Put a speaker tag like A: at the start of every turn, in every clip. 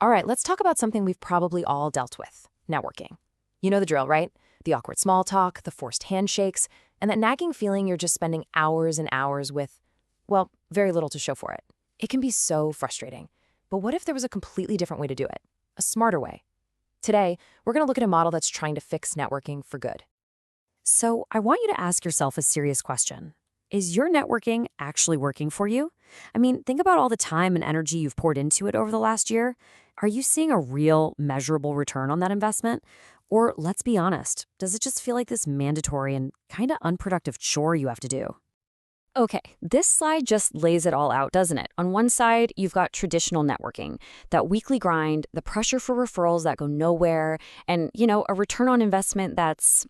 A: All right, let's talk about something we've probably all dealt with, networking. You know the drill, right? The awkward small talk, the forced handshakes, and that nagging feeling you're just spending hours and hours with, well, very little to show for it. It can be so frustrating. But what if there was a completely different way to do it? A smarter way? Today, we're going to look at a model that's trying to fix networking for good.
B: So I want you to ask yourself a serious question. Is your networking actually working for you? I mean, think about all the time and energy you've poured into it over the last year. Are you seeing a real, measurable return on that investment? Or let's be honest, does it just feel like this mandatory and kind of unproductive chore you have to do? Okay, this slide just lays it all out, doesn't it? On one side, you've got traditional networking, that weekly grind, the pressure for referrals that go nowhere, and, a return on investment that's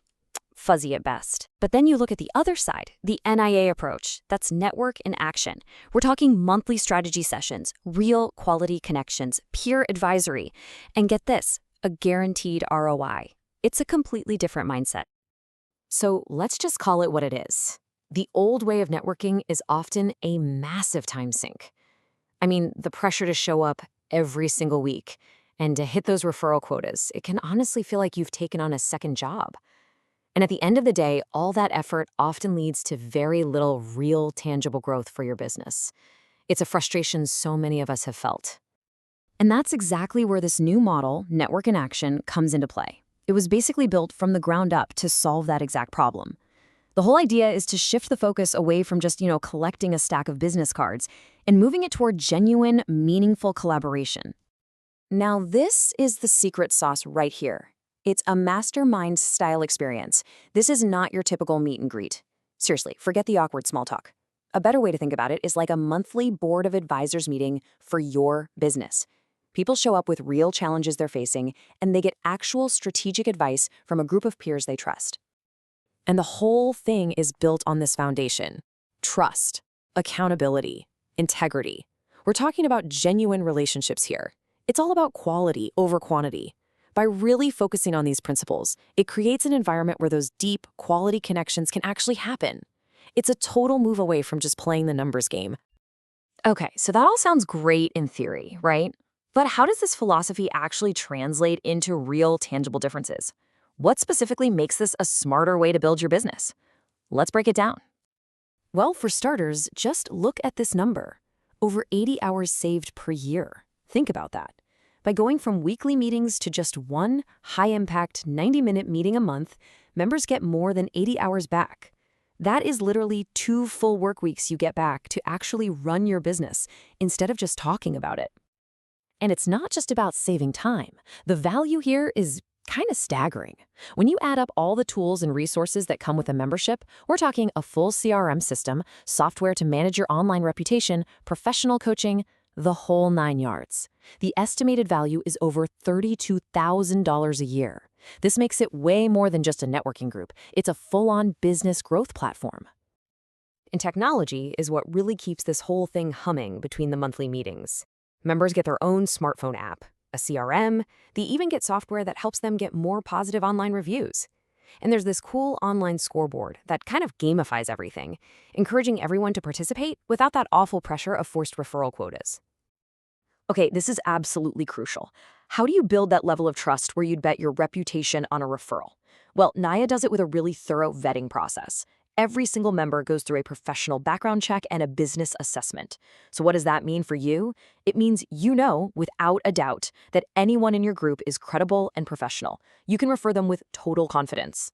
B: fuzzy at best. But then you look at the other side, the NIA approach. That's network in action. We're talking monthly strategy sessions, real quality connections, peer advisory, and get this, a guaranteed ROI. It's a completely different mindset.
A: So let's just call it what it is. The old way of networking is often a massive time sink. I mean, the pressure to show up every single week and to hit those referral quotas, it can honestly feel like you've taken on a second job. And at the end of the day, all that effort often leads to very little real tangible growth for your business. It's a frustration so many of us have felt.
B: And that's exactly where this new model, Network in Action, comes into play. It was basically built from the ground up to solve that exact problem. The whole idea is to shift the focus away from just, collecting a stack of business cards and moving it toward genuine, meaningful collaboration.
A: Now, this is the secret sauce right here. It's a mastermind style experience. This is not your typical meet and greet. Seriously, forget the awkward small talk. A better way to think about it is like a monthly board of advisors meeting for your business. People show up with real challenges they're facing, and they get actual strategic advice from a group of peers they trust. And the whole thing is built on this foundation: trust, accountability, integrity. We're talking about genuine relationships here. It's all about quality over quantity. By really focusing on these principles, it creates an environment where those deep, quality connections can actually happen. It's a total move away from just playing the numbers game.
B: Okay, so that all sounds great in theory, right? But how does this philosophy actually translate into real, tangible differences? What specifically makes this a smarter way to build your business? Let's break it down.
A: Well, for starters, just look at this number. Over 80 hours saved per year. Think about that. By going from weekly meetings to just one high-impact 90-minute meeting a month, members get more than 80 hours back. That is literally 2 full work weeks you get back to actually run your business instead of just talking about it. And it's not just about saving time. The value here is kind of staggering. When you add up all the tools and resources that come with a membership, we're talking a full CRM system, software to manage your online reputation, professional coaching, the whole 9 yards. The estimated value is over $32,000 a year. This makes it way more than just a networking group. It's a full-on business growth platform. And technology is what really keeps this whole thing humming between the monthly meetings. Members get their own smartphone app, a CRM. They even get software that helps them get more positive online reviews. And there's this cool online scoreboard that kind of gamifies everything, encouraging everyone to participate without that awful pressure of forced referral quotas. Okay, this is absolutely crucial. How do you build that level of trust where you'd bet your reputation on a referral? Well, Naya does it with a really thorough vetting process. Every single member goes through a professional background check and a business assessment. So what does that mean for you? It means you know, without a doubt, that anyone in your group is credible and professional. You can refer them with total confidence.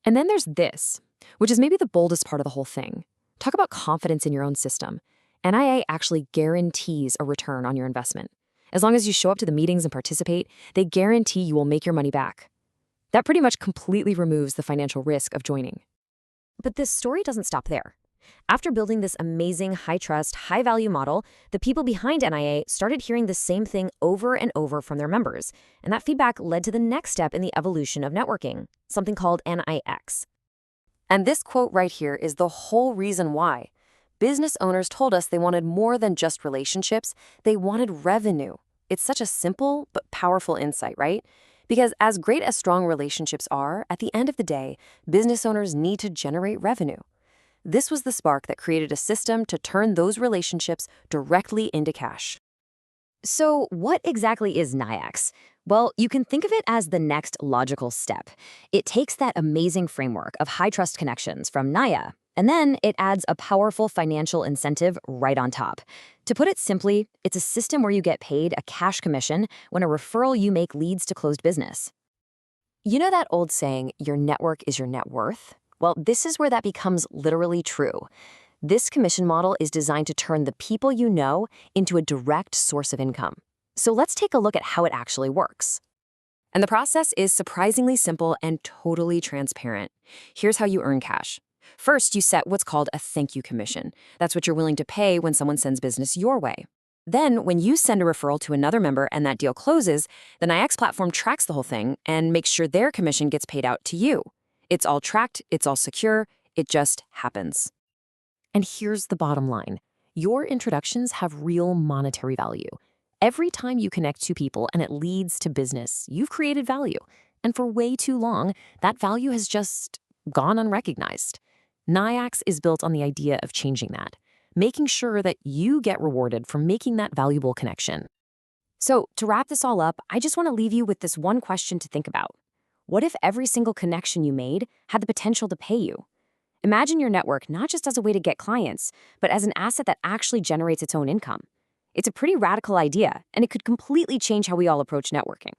A: And then there's this, which is maybe the boldest part of the whole thing. Talk about confidence in your own system. NIA actually guarantees a return on your investment. As long as you show up to the meetings and participate, they guarantee you will make your money back. That pretty much completely removes the financial risk of joining. But this story doesn't stop there. After building this amazing high-trust, high-value model, the people behind NIA started hearing the same thing over and over from their members, and that feedback led to the next step in the evolution of networking, something called NIX. And this quote right here is the whole reason why. Business owners told us they wanted more than just relationships, they wanted revenue. It's such a simple but powerful insight, right? Because as great as strong relationships are, at the end of the day, business owners need to generate revenue. This was the spark that created a system to turn those relationships directly into cash.
B: So, what exactly is NIAX? Well, you can think of it as the next logical step. It takes that amazing framework of high trust connections from NIA, and then it adds a powerful financial incentive right on top. To put it simply, it's a system where you get paid a cash commission when a referral you make leads to closed business. You know that old saying, your network is your net worth? Well, this is where that becomes literally true. This commission model is designed to turn the people you know into a direct source of income. So let's take a look at how it actually works. And the process is surprisingly simple and totally transparent. Here's how you earn cash. First, you set what's called a thank you commission. That's what you're willing to pay when someone sends business your way. Then, when you send a referral to another member and that deal closes, the NIAX platform tracks the whole thing and makes sure their commission gets paid out to you. It's all tracked, it's all secure, it just happens. And here's the bottom line. Your introductions have real monetary value. Every time you connect two people and it leads to business, you've created value. And for way too long, that value has just gone unrecognized. NIAX is built on the idea of changing that, making sure that you get rewarded for making that valuable connection. So to wrap this all up, I just want to leave you with this one question to think about. What if every single connection you made had the potential to pay you? Imagine your network not just as a way to get clients, but as an asset that actually generates its own income. It's a pretty radical idea, and it could completely change how we all approach networking.